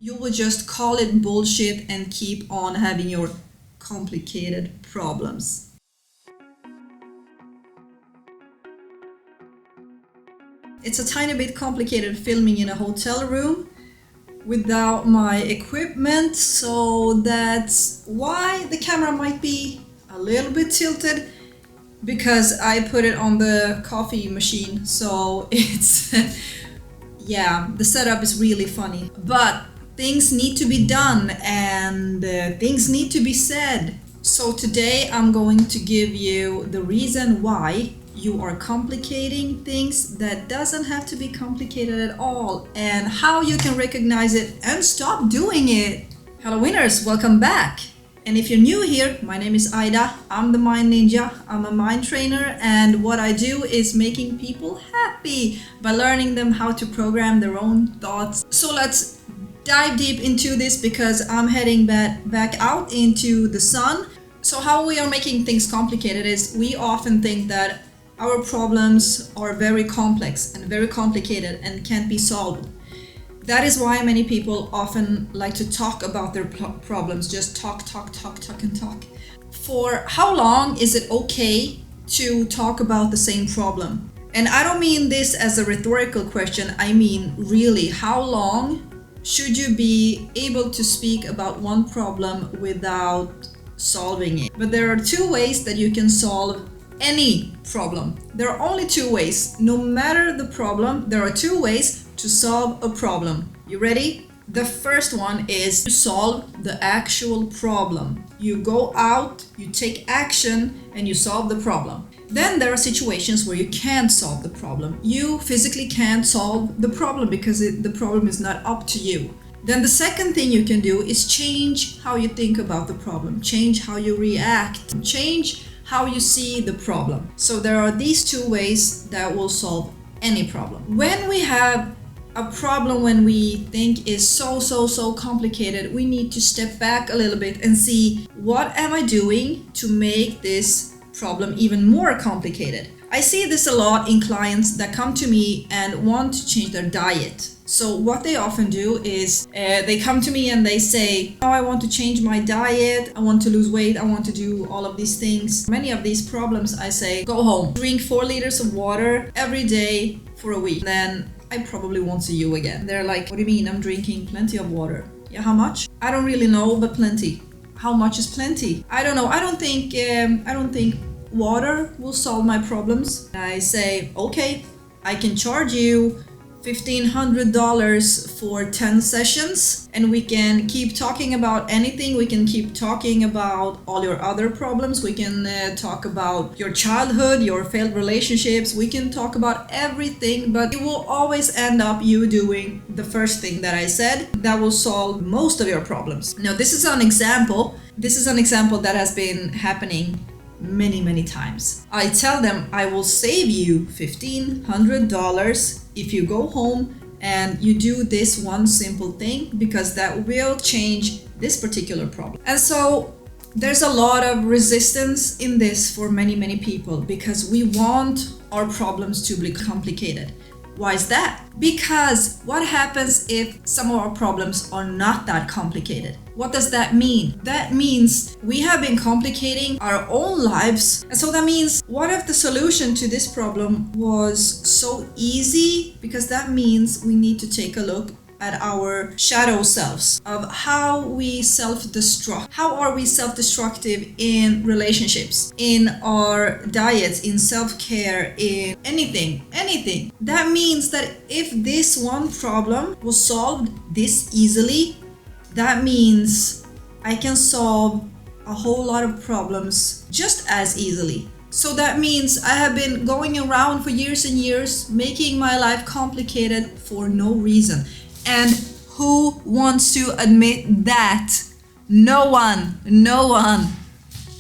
you will just call it bullshit and keep on having your complicated problems. It's a tiny bit complicated filming in a hotel room without my equipment, so that's why the camera might be a little bit tilted, because I put it on the coffee machine, so it's yeah, the setup is really funny, but things need to be done and things need to be said. So today I'm going to give you the reason why you are complicating things that doesn't have to be complicated at all, and how you can recognize it and stop doing it. Hello winners, welcome back. And if you're new here, my name is Aida. I'm the Mind Ninja. I'm a mind trainer, and what I do is making people happy by learning them how to program their own thoughts. So let's dive deep into this, because I'm heading back out into the sun. So how we are making things complicated is we often think that our problems are very complex and very complicated and can't be solved. That is why many people often like to talk about their problems, just talk and talk. For how long is it okay to talk about the same problem? And I don't mean this as a rhetorical question, I mean really, how long should you be able to speak about one problem without solving it? But there are two ways that you can solve any problem. There are only two ways. No matter the problem, there are two ways to solve a problem. You ready? The first one is to solve the actual problem. You go out, you take action, and you solve the problem. Then there are situations where you can't solve the problem. You physically can't solve the problem because the problem is not up to you. Then the second thing you can do is change how you think about the problem, change how you react, change how you see the problem. So there are these two ways that will solve any problem. When we have a problem, when we think is so complicated, we need to step back a little bit and see, what am I doing to make this problem even more complicated? I see this a lot in clients that come to me and want to change their diet. So what they often do is they come to me and they say, oh, I want to change my diet, I want to lose weight, I want to do all of these things. Many of these problems, I say, go home, drink 4 liters of water every day for a week. Then I probably won't see you again. They're like, what do you mean? I'm drinking plenty of water. Yeah, how much? I don't really know, but plenty. How much is plenty? I don't know. I don't think water will solve my problems. I say, okay, I can charge you $1,500 for 10 sessions, and we can keep talking about anything. We can keep talking about all your other problems. We can talk about your childhood, your failed relationships. We can talk about everything, but it will always end up you doing the first thing that I said. That will solve most of your problems. Now, this is an example. This is an example that has been happening many times. I tell them I will save you $1,500 if you go home and you do this one simple thing, because that will change this particular problem. And so there's a lot of resistance in this for many people, because we want our problems to be complicated. Why is that? Because what happens if some of our problems are not that complicated? What does that mean? That means we have been complicating our own lives. And so that means, what if the solution to this problem was so easy? Because that means we need to take a look at our shadow selves, of how we self-destruct. How are we self-destructive in relationships, in our diets, in self-care, in anything. That means that if this one problem was solved this easily, that means I can solve a whole lot of problems just as easily. So that means I have been going around for years and years, making my life complicated for no reason. And who wants to admit that? No one.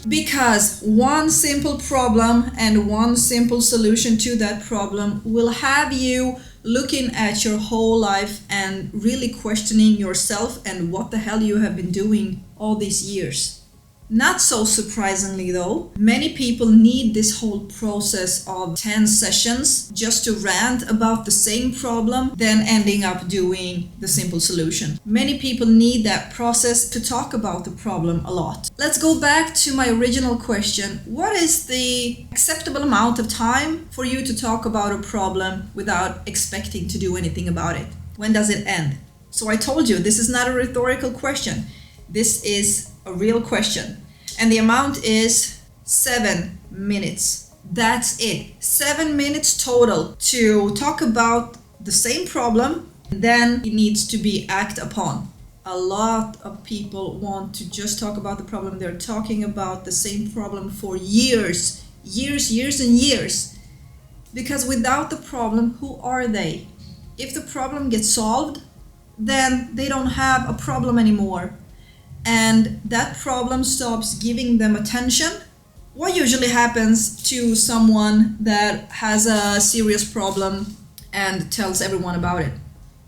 Because one simple problem and one simple solution to that problem will have you looking at your whole life and really questioning yourself and what the hell you have been doing all these years. Not so surprisingly though, many people need this whole process of 10 sessions just to rant about the same problem, then ending up doing the simple solution. Many people need that process to talk about the problem a lot. Let's go back to my original question. What is the acceptable amount of time for you to talk about a problem without expecting to do anything about it? When does it end? So I told you, this is not a rhetorical question. This is a real question. And the amount is 7 minutes. That's it. 7 minutes total to talk about the same problem. Then it needs to be acted upon. A lot of people want to just talk about the problem. They're talking about the same problem for years and years. Because without the problem, who are they? If the problem gets solved, then they don't have a problem anymore. And that problem stops giving them attention. What usually happens to someone that has a serious problem and tells everyone about it?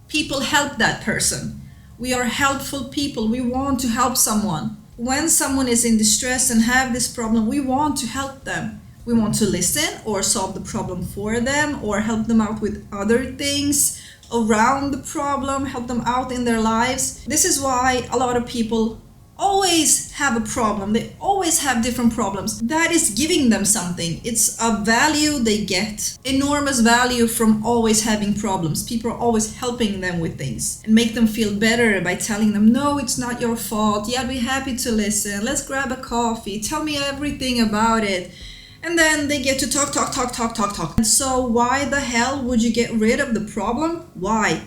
People help that person. We are helpful people. We want to help someone. When someone is in distress and have this problem, we want to help them. We want to listen or solve the problem for them or help them out with other things around the problem, help them out in their lives. This is why a lot of people always have a problem. They always have different problems. That is giving them something. It's a value they get. Enormous value from always having problems. People are always helping them with things and make them feel better by telling them, no, it's not your fault. Yeah, I'd be happy to listen. Let's grab a coffee. Tell me everything about it. And then they get to talk. And so why the hell would you get rid of the problem? Why?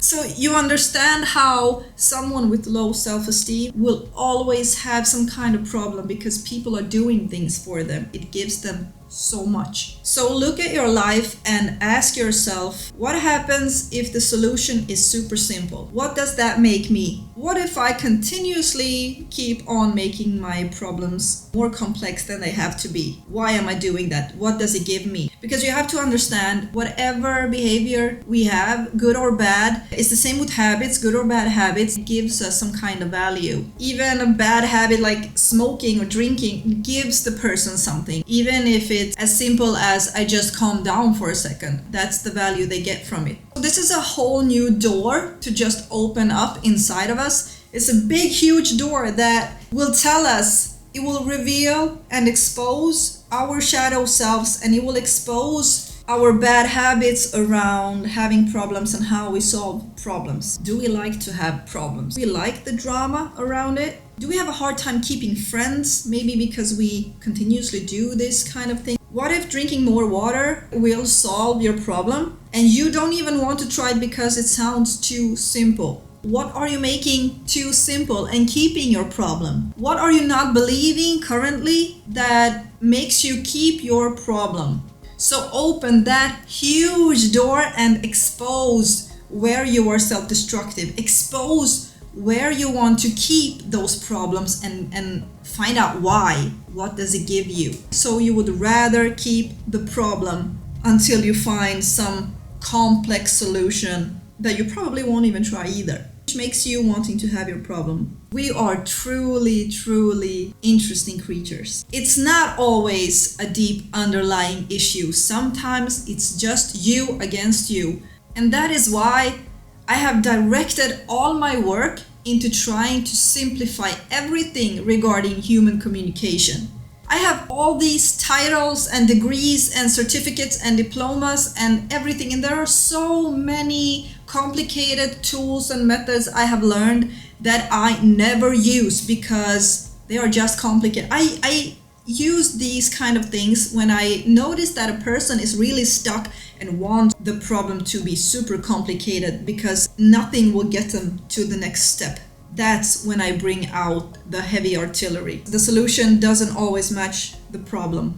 So you understand how someone with low self-esteem will always have some kind of problem because people are doing things for them. It gives them so much. So look at your life and ask yourself, what happens if the solution is super simple? What does that make me? What if I continuously keep on making my problems more complex than they have to be? Why am I doing that? What does it give me? Because you have to understand whatever behavior we have, good or bad, it's the same with habits, good or bad habits, it gives us some kind of value. Even a bad habit like smoking or drinking gives the person something. Even if it's as simple as I just calm down for a second, that's the value they get from it. So this is a whole new door to just open up inside of us. It's a big, huge door that will tell us, it will reveal and expose our shadow selves, and it will expose our bad habits around having problems and how we solve problems. Do we like to have problems? Do we like the drama around it? Do we have a hard time keeping friends? Maybe because we continuously do this kind of thing. What if drinking more water will solve your problem and you don't even want to try it because it sounds too simple? What are you making too simple and keeping your problem? What are you not believing currently that makes you keep your problem? So open that huge door and expose where you are self-destructive. Expose where you want to keep those problems and find out why. What does it give you? So you would rather keep the problem until you find some complex solution that you probably won't even try either, which makes you wanting to have your problem. We are truly interesting creatures. It's not always a deep underlying issue. Sometimes it's just you against you. And that is why I have directed all my work into trying to simplify everything regarding human communication. I have all these titles and degrees and certificates and diplomas and everything, and there are so many complicated tools and methods I have learned that I never use because they are just complicated. I use these kind of things when I notice that a person is really stuck and wants the problem to be super complicated because nothing will get them to the next step. That's when I bring out the heavy artillery. The solution doesn't always match the problem.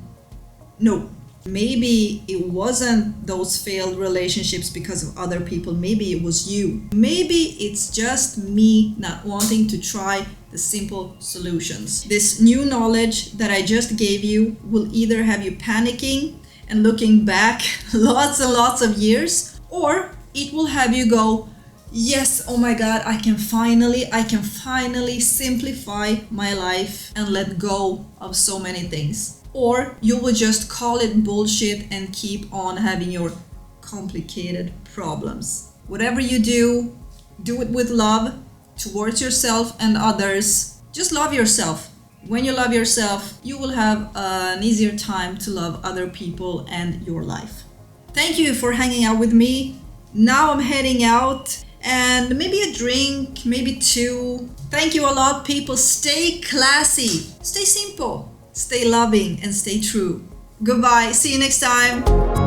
No. Maybe it wasn't those failed relationships because of other people. Maybe it was you. Maybe it's just me not wanting to try the simple solutions. This new knowledge that I just gave you will either have you panicking and looking back lots and lots of years, or it will have you go, Yes, oh my god, I can finally simplify my life and let go of so many things. Or you will just call it bullshit and keep on having your complicated problems. Whatever you do it with love towards yourself and others. Just love yourself. When you love yourself, you will have an easier time to love other people and your life. Thank you for hanging out with me. Now I'm heading out and maybe a drink, maybe two. Thank you a lot, people. Stay classy, stay simple, stay loving, and stay true. Goodbye. See you next time.